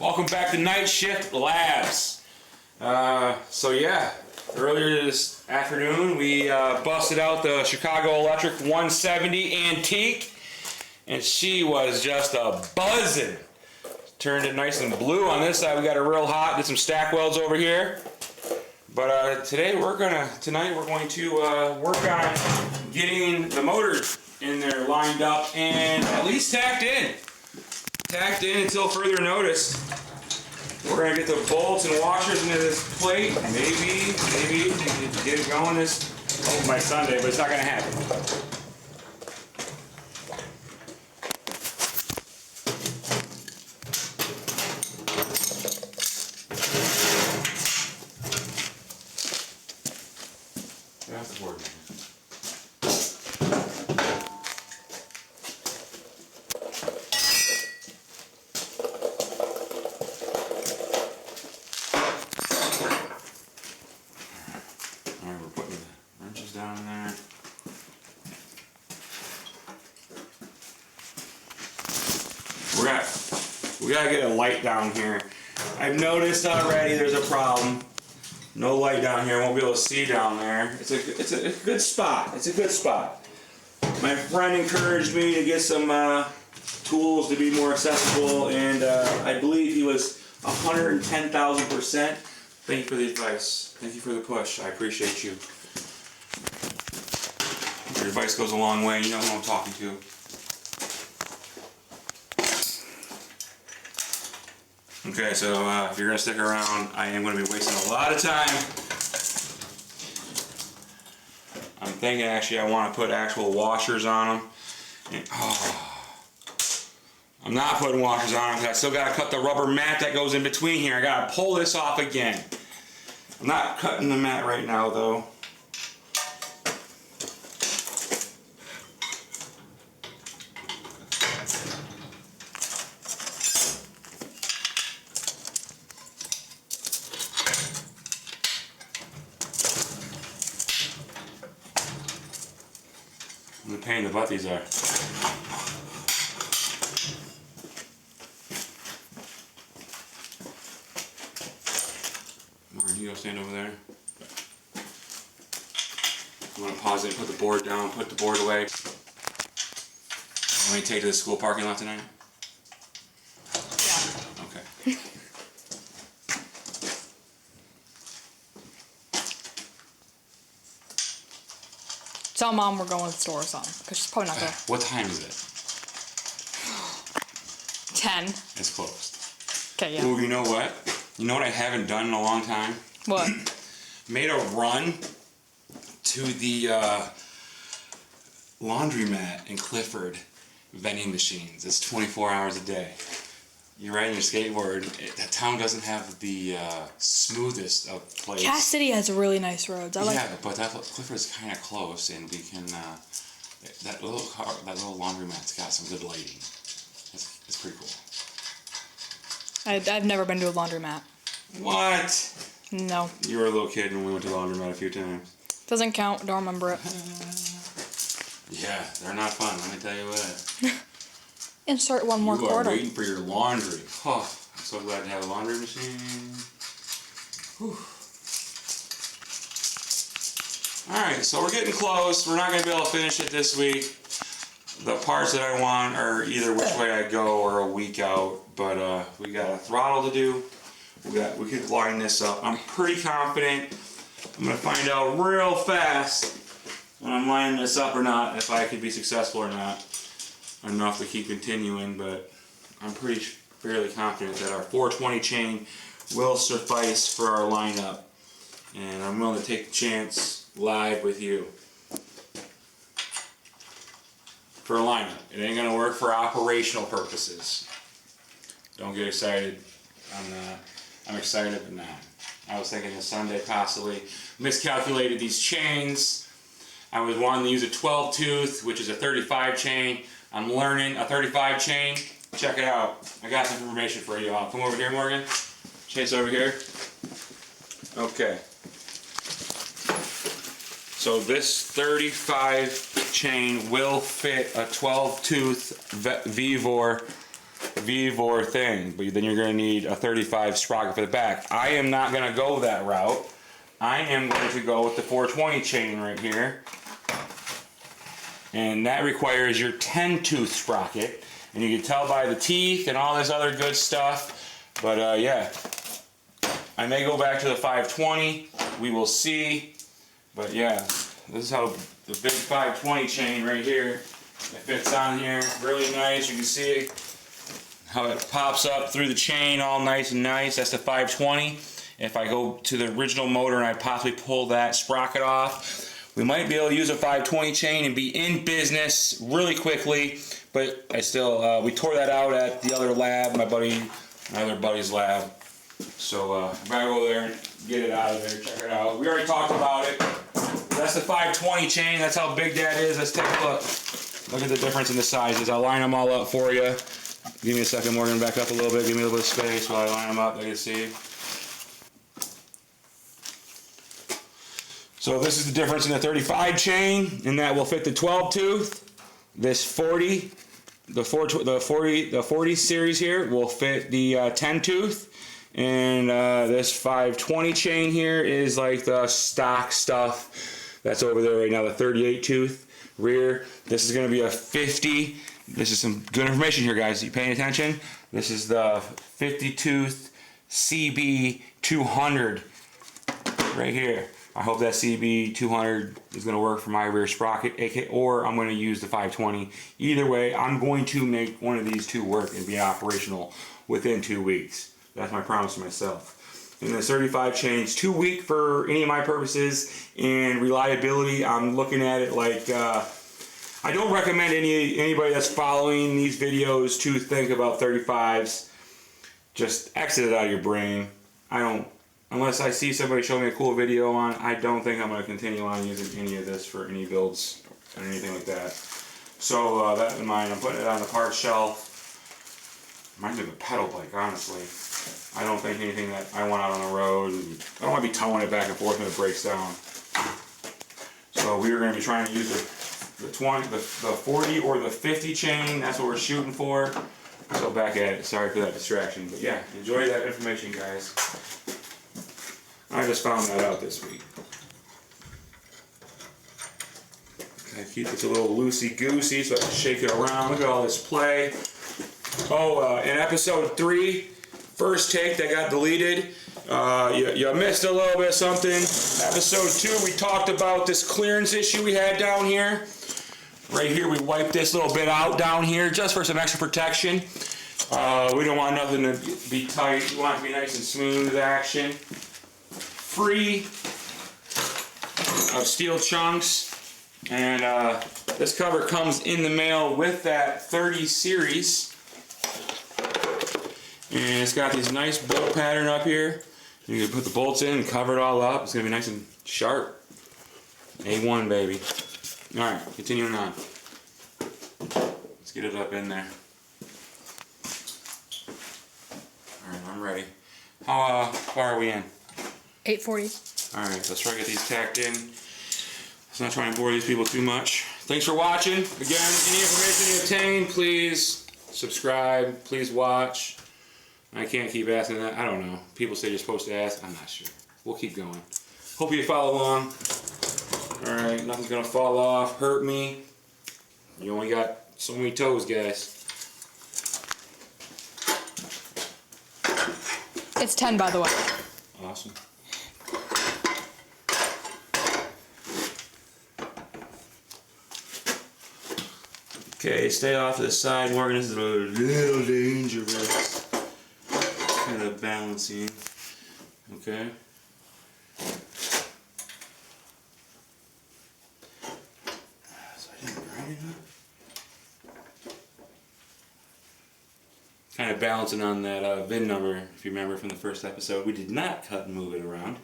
Welcome back to Night Shift Labs. So yeah, earlier this afternoon we busted out the Chicago Electric 170 Antique, and she was just a buzzing. Turned it nice and blue on this side. We got it real hot. Did some stack welds over here. But tonight we're going to work on getting the motor in there lined up and at least tacked in until further notice. We're going to get the bolts and washers into this plate. Maybe get it going by Sunday, but it's not going to happen. That's the board. Alright, we're putting the wrenches down in there. We gotta get a light down here. I've noticed already there's a problem. No light down here, won't be able to see down there. It's a good spot. It's a good spot. My friend encouraged me to get some tools to be more accessible, and I believe he was 110,000%. Thank you for the advice. Thank you for the push. I appreciate you. Your advice goes a long way. You know who I'm talking to. Okay, so if you're going to stick around, I am going to be wasting a lot of time. I'm thinking actually I want to put actual washers on them. And, I'm not putting washers on them because I still got to cut the rubber mat that goes in between here. I got to pull this off again. I'm not cutting the mat right now though. What a pain in the butt these are. Martin, you go stand over there. I'm going to pause it and put the board down, put the board away. Want me to take it to the school parking lot tonight? Yeah. Okay. Tell Mom we're going to the store or something, because she's probably not there. What time is it? 10. It's closed. Okay, yeah. Ooh, you know what? You know what I haven't done in a long time? What? Made a run to the laundromat in Clifford vending machines. It's 24 hours a day. You're riding your skateboard. That town doesn't have the smoothest of places. Cass City has really nice roads. But Clifford's kind of close, and we can. That little laundromat's got some good lighting. It's pretty cool. I've never been to a laundromat. What? No. You were a little kid when we went to the laundromat a few times. Doesn't count. Don't remember it. Yeah, they're not fun. Let me tell you what. Insert one more quarter. You are waiting for your laundry. Oh, I'm so glad to have a laundry machine. Whew. Alright, so we're getting close. We're not going to be able to finish it this week. The parts that I want are either which way I go or a week out. But we got a throttle to do. We could line this up. I'm pretty confident. I'm going to find out real fast when I'm lining this up or not, if I could be successful or not. Enough to keep continuing, but I'm fairly confident that our 420 chain will suffice for our lineup, and I'm willing to take the chance live with you for a lineup. It ain't gonna work for operational purposes. Don't get excited. I'm excited, but not. I was thinking this Sunday possibly miscalculated these chains. I was wanting to use a 12 tooth, which is a 35 chain. I'm learning a 35 chain. Check it out. I got some information for you all. Come over here, Morgan. Chase over here. Okay. So this 35 chain will fit a 12 tooth Vevor V-Vor thing, but then you're going to need a 35 sprocket for the back. I am not going to go that route. I am going to go with the 420 chain right here. And that requires your 10-tooth sprocket. And you can tell by the teeth and all this other good stuff. But yeah, I may go back to the 520. We will see. But yeah, this is how the big 520 chain right here, it fits on here. Really nice. You can see how it pops up through the chain all nice and nice. That's the 520. If I go to the original motor and I possibly pull that sprocket off, we might be able to use a 520 chain and be in business really quickly. But I still, we tore that out at the other lab, my other buddy's lab. So I gotta go there and get it out of there, check it out. We already talked about it. That's the 520 chain, that's how big that is. Let's take a look. Look at the difference in the sizes. I'll line them all up for you. Give me a second, Morgan, back up a little bit. Give me a little bit of space while I line them up, like you see. So this is the difference in the 35 chain, and that will fit the 12 tooth. This 40, the 40 series here will fit the 10 tooth. And this 520 chain here is like the stock stuff that's over there right now, the 38 tooth rear. This is going to be a 50. This is some good information here, guys. You paying attention? This is the 50 tooth CB 200 right here. I hope that CB 200 is going to work for my rear sprocket, or I'm going to use the 520. Either way, I'm going to make one of these two work and be operational within 2 weeks. That's my promise to myself. And the 35 chain's too weak for any of my purposes, and reliability, I'm looking at it like, I don't recommend anybody that's following these videos to think about 35s. Just exit it out of your brain. Unless I see somebody show me a cool video on, I don't think I'm going to continue on using any of this for any builds or anything like that. So that in mind, I'm putting it on the parts shelf. Reminds me of a pedal bike, honestly. I don't think anything that I want out on the road. I don't want to be towing it back and forth when it breaks down. So we are going to be trying to use the 40 or the 50 chain. That's what we're shooting for. So back at it. Sorry for that distraction. But yeah, enjoy that information, guys. I just found that out this week. I keep this a little loosey-goosey so I can shake it around. Look at all this play. Oh, in episode 3, first take that got deleted, you missed a little bit of something. Episode 2, we talked about this clearance issue we had down here. Right here, we wiped this little bit out down here just for some extra protection. We don't want nothing to be tight. We want it to be nice and smooth action. Free of steel chunks. And this cover comes in the mail with that 30 series. And it's got these nice bolt pattern up here. You can put the bolts in and cover it all up. It's going to be nice and sharp. A1, baby. Alright, continuing on. Let's get it up in there. Alright, I'm ready. How far are we in? 8:40. Alright, let's try to get these tacked in. Let's not try and bore these people too much. Thanks for watching. Again, any information you obtain, please subscribe, please watch. I can't keep asking that. I don't know. People say you're supposed to ask. I'm not sure. We'll keep going. Hope you follow along. Alright, nothing's gonna fall off, hurt me. You only got so many toes, guys. It's 10, by the way. Awesome. Okay, stay off to the side, Morgan. This is a little dangerous. Kind of balancing. Okay. So I didn't grind it up. Kind of balancing on that VIN number, if you remember from the first episode. We did not cut and move it around.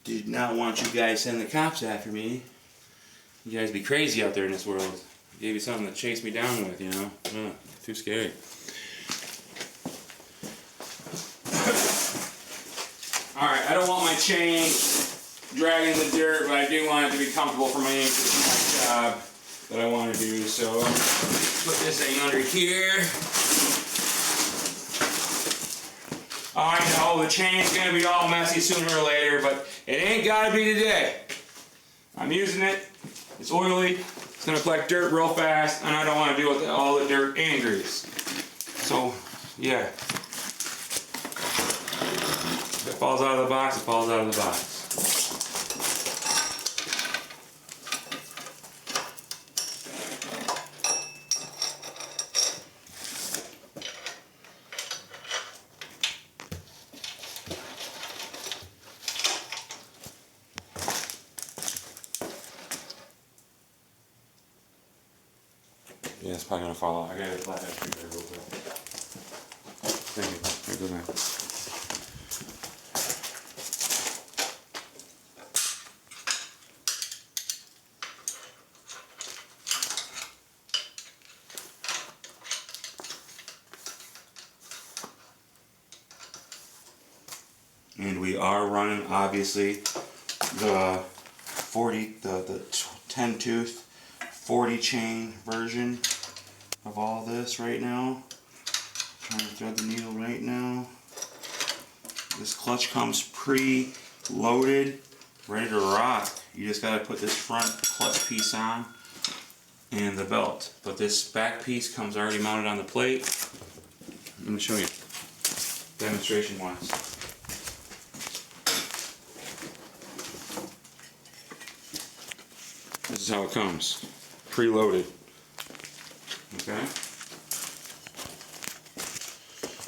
Did not want you guys sending the cops after me. You guys be crazy out there in this world. Gave you something to chase me down with, you know? Too scary. Alright, I don't want my chain dragging the dirt, but I do want it to be comfortable for my job that I want to do. So, put this thing under here. I know the chain's gonna be all messy sooner or later, but it ain't gotta be today. I'm using it. It's oily. It's gonna collect dirt real fast, and I don't want to deal with all the dirt and grease. So, yeah. If it falls out of the box, it falls out of the box. Yeah, it's probably gonna fall out. I gotta flat that tree there real quick. Thank you. Here, good man. And we are running, obviously, the 10 tooth 40 chain version of all this right now. Trying to thread the needle right now. This clutch comes pre-loaded, ready to rock. You just gotta put this front clutch piece on and the belt. But this back piece comes already mounted on the plate. Let me show you, demonstration wise. This is how it comes, pre-loaded. Okay?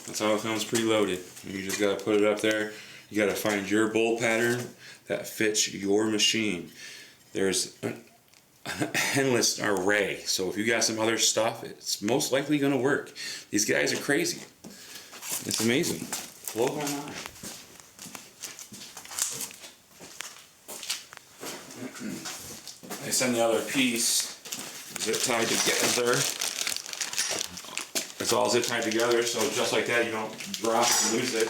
That's how it comes pre-loaded. You just gotta put it up there. You gotta find your bolt pattern that fits your machine. There's an endless array. So if you got some other stuff, it's most likely gonna work. These guys are crazy. It's amazing. Blow my mind. I send the other piece zip tied together. It's all zip tied together, so just like that, you don't drop and lose it.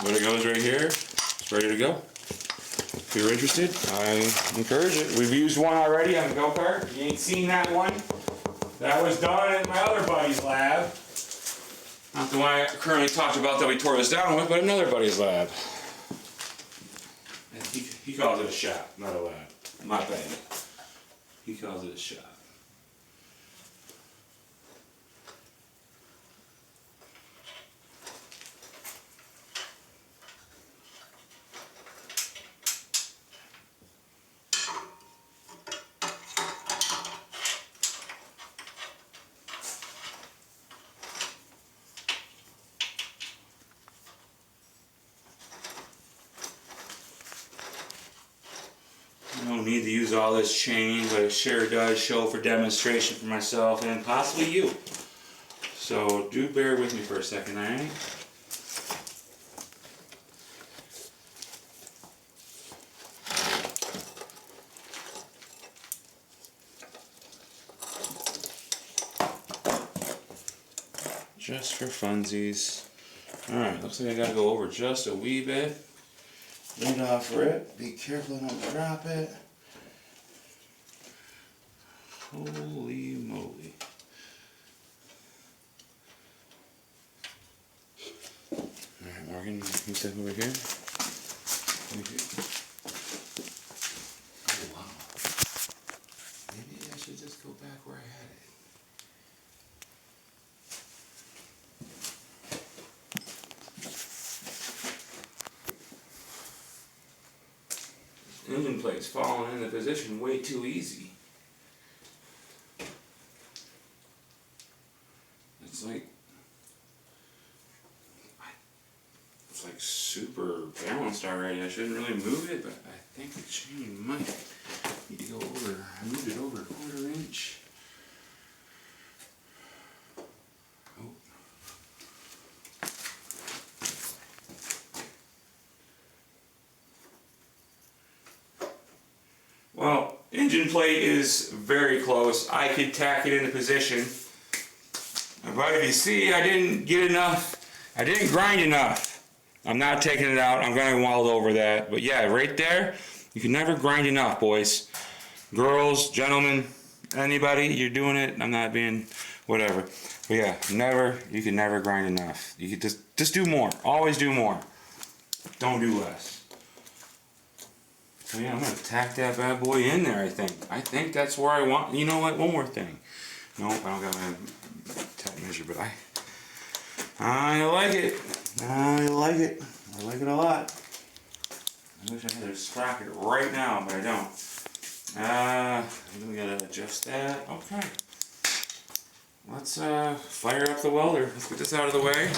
But it goes right here. It's ready to go. If you're interested, I encourage it. We've used one already on the go-kart. You ain't seen that one. That was done at my other buddy's lab. Not the one I currently talked about that we tore this down with, but another buddy's lab. And he calls it a shop, not a lab. My bad. He calls it a shop. I don't need to use all this chain, but it sure does show for demonstration for myself and possibly you. So do bear with me for a second, alright? Just for funsies. Alright, looks like I gotta go over just a wee bit. Lean off it. Be careful I don't drop it. Holy moly. Alright, Morgan, you step over here. Oh, wow. Maybe I should just go back where I had it. Engine plate's falling into position way too easy. It's like super balanced already. I shouldn't really move it, but I think the chain might need to go over. I moved it over a 1/4 inch. Oh. Well, engine plate is very close. I could tack it into position. But if you see, I didn't get enough. I didn't grind enough. I'm not taking it out. I'm going to weld over that. But yeah, right there, you can never grind enough, boys. Girls, gentlemen, anybody, you're doing it. I'm not being whatever. But yeah, you can never grind enough. You can just do more. Always do more. Don't do less. So yeah, I'm gonna tack that bad boy in there. I think that's where I want. You know what? One more thing. Nope, I don't got my tape measure, but I like it. I like it. I like it a lot. I wish I had a sprocket right now, but I don't. We gotta adjust that. Okay. Let's fire up the welder. Let's get this out of the way.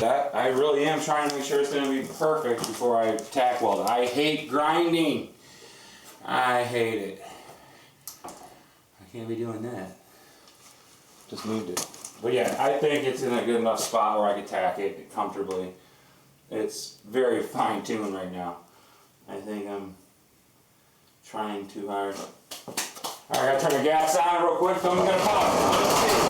I really am trying to make sure it's gonna be perfect before I tack weld. I hate grinding. I hate it. I can't be doing that. Just moved it. But yeah, I think it's in a good enough spot where I can tack it comfortably. It's very fine-tuned right now. I think I'm trying too hard. Alright, I gotta turn the gas on real quick, so I'm gonna pause.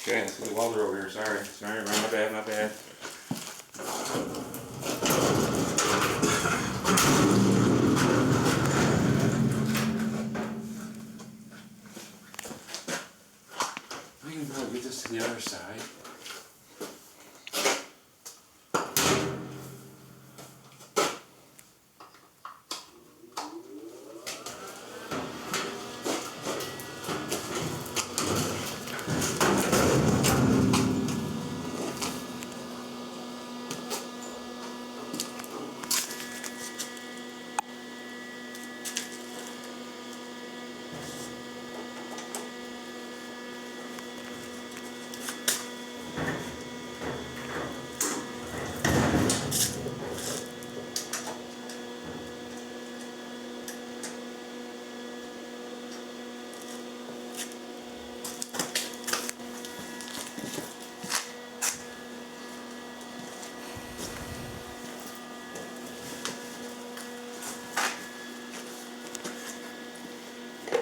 Okay, let's get the welder over here. Sorry, my bad. I can probably get this to the other side.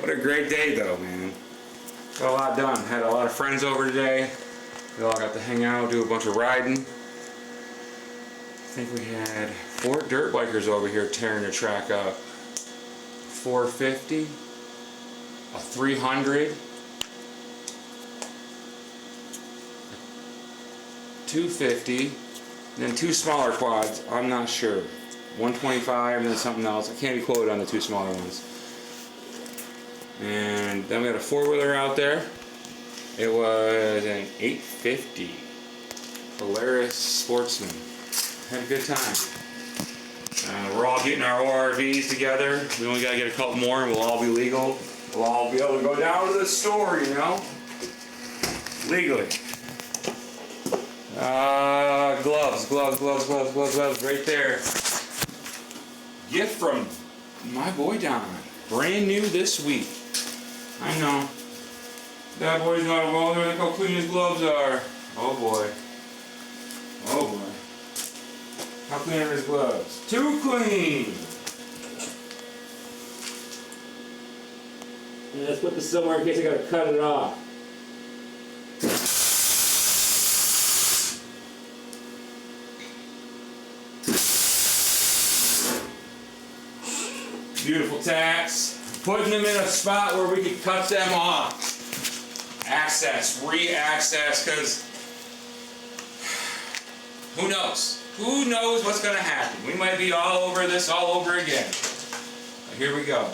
What a great day though, man. Got a lot done. Had a lot of friends over today. We all got to hang out, do a bunch of riding. I think we had 4 dirt bikers over here tearing the track up. 450, a 300, 250, and then 2 smaller quads. I'm not sure. 125 and then something else. I can't be quoted on the 2 smaller ones. And then we had a 4-wheeler out there. It was an 850 Polaris Sportsman. Had a good time. We're all getting our ORVs together. We only gotta get a couple more and we'll all be legal. We'll all be able to go down to the store, you know? Legally. Gloves right there. Gift from my boy Don. Brand new this week. I know. That boy's not a welder. Look how clean his gloves are. Oh boy. Oh boy. How clean are his gloves? Too clean! And let's put this somewhere in case I gotta cut it off. Beautiful tacks. Putting them in a spot where we can cut them off. Access, re-access, because who knows? Who knows what's going to happen? We might be all over this all over again. But here we go.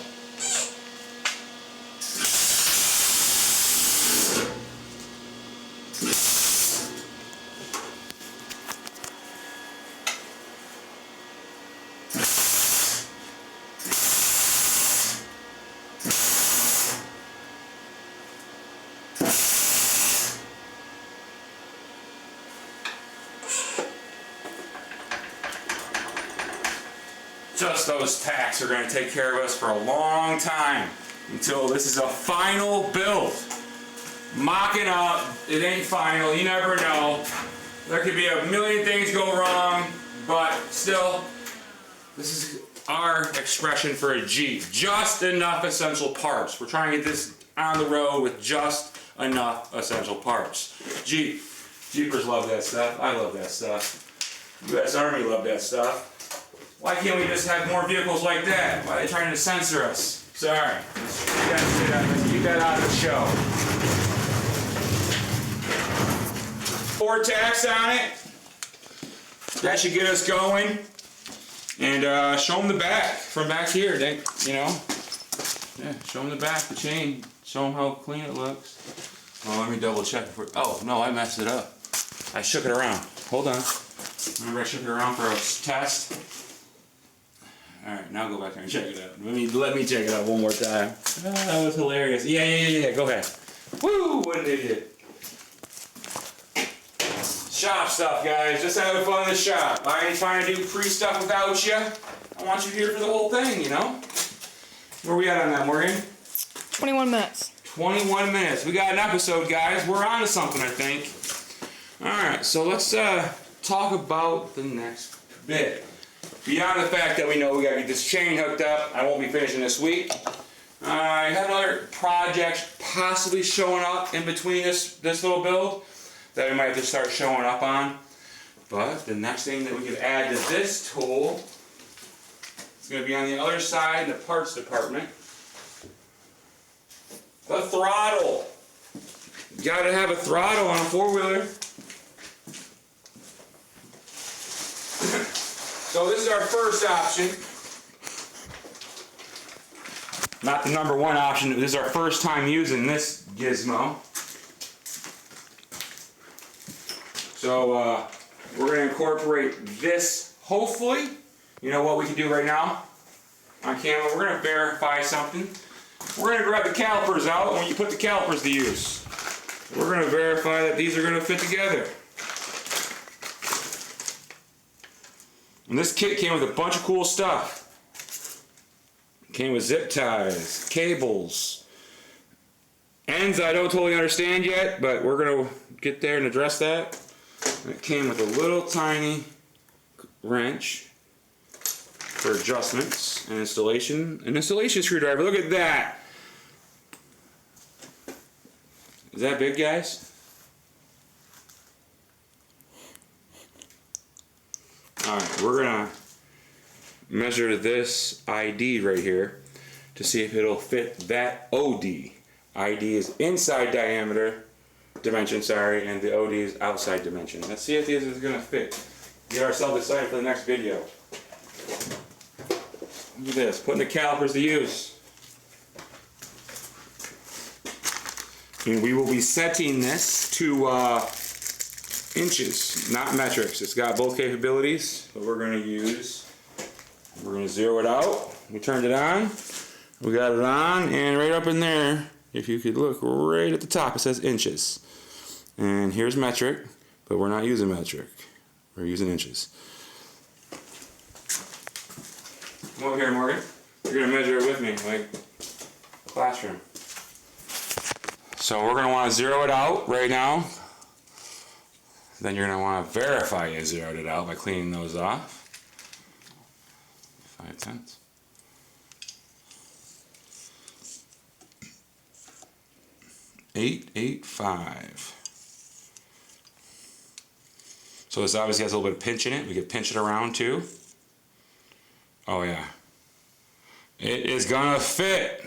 Just those tacks are going to take care of us for a long time until this is a final build. Mocking up, it ain't final, you never know. There could be a million things go wrong, but still, this is our expression for a Jeep. Just enough essential parts. We're trying to get this on the road with just enough essential parts. Jeepers love that stuff. I love that stuff. U.S. Army love that stuff. Why can't we just have more vehicles like that? Why are they trying to censor us? Sorry. Let's keep that out of the show. Ford tax on it. That should get us going. And show them the back from back here. They, you know. Yeah, show them the back, the chain. Show them how clean it looks. Oh, let me double check before. Oh, no, I messed it up. I shook it around. Hold on. Remember I shook it around for a test? Alright, now go back there and check it out. Let me check it out one more time. That was hilarious. Yeah. Go ahead. Woo! What did they do? Shop stuff, guys. Just having fun in the shop. I ain't trying to do pre-stuff without you. I want you here for the whole thing, you know? Where we at on that, Morgan? 21 minutes. 21 minutes. We got an episode, guys. We're on to something, I think. Alright, so let's talk about the next bit. Beyond the fact that we know we gotta get this chain hooked up, I won't be finishing this week. I have another project possibly showing up in between this little build that we might have to start showing up on. But the next thing that we could add to this tool is going to be on the other side in the parts department. The throttle. You gotta have a throttle on a four-wheeler. So this is our first option. Not the number one option. This is our first time using this gizmo. So we're going to incorporate this, hopefully. You know what we can do right now on camera? We're going to verify something. We're going to grab the calipers out when you put the calipers to use. We're going to verify that these are going to fit together. And this kit came with a bunch of cool stuff. It came with zip ties, cables, ends I don't totally understand yet, but we're going to get there and address that. And it came with a little tiny wrench for adjustments and installation. An installation screwdriver. Look at that. Is that big, guys? Alright, we're gonna measure this ID right here to see if it'll fit that OD. ID is inside dimension, sorry, and the OD is outside dimension. Let's see if this is gonna fit. Get ourselves excited for the next video. Look at this, putting the calipers to use. And we will be setting this to inches, not metrics. It's got both capabilities, but we're going to use, we're going to zero it out. We turned it on, we got it on, and right up in there, if you could look right at the top, it says inches. And here's metric, but we're not using metric. We're using inches. Come over here, Morgan. You're going to measure it with me, like classroom. So we're going to want to zero it out right now. Then you're going to want to verify you zeroed it out by cleaning those off. 5/10. .885. So this obviously has a little bit of pinch in it. We could pinch it around too. Oh yeah. It is gonna fit.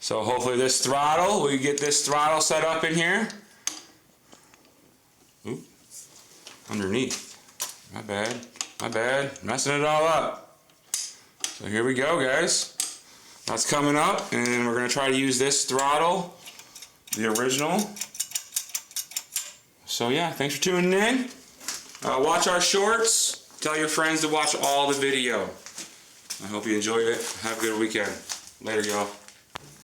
So hopefully this throttle, we get this throttle set up in here. Oop. Underneath. My bad. Messing it all up. So here we go, guys. That's coming up, and we're gonna try to use this throttle, the original. So yeah, thanks for tuning in. Watch our shorts. Tell your friends to watch all the video. I hope you enjoyed it. Have a good weekend. Later, y'all.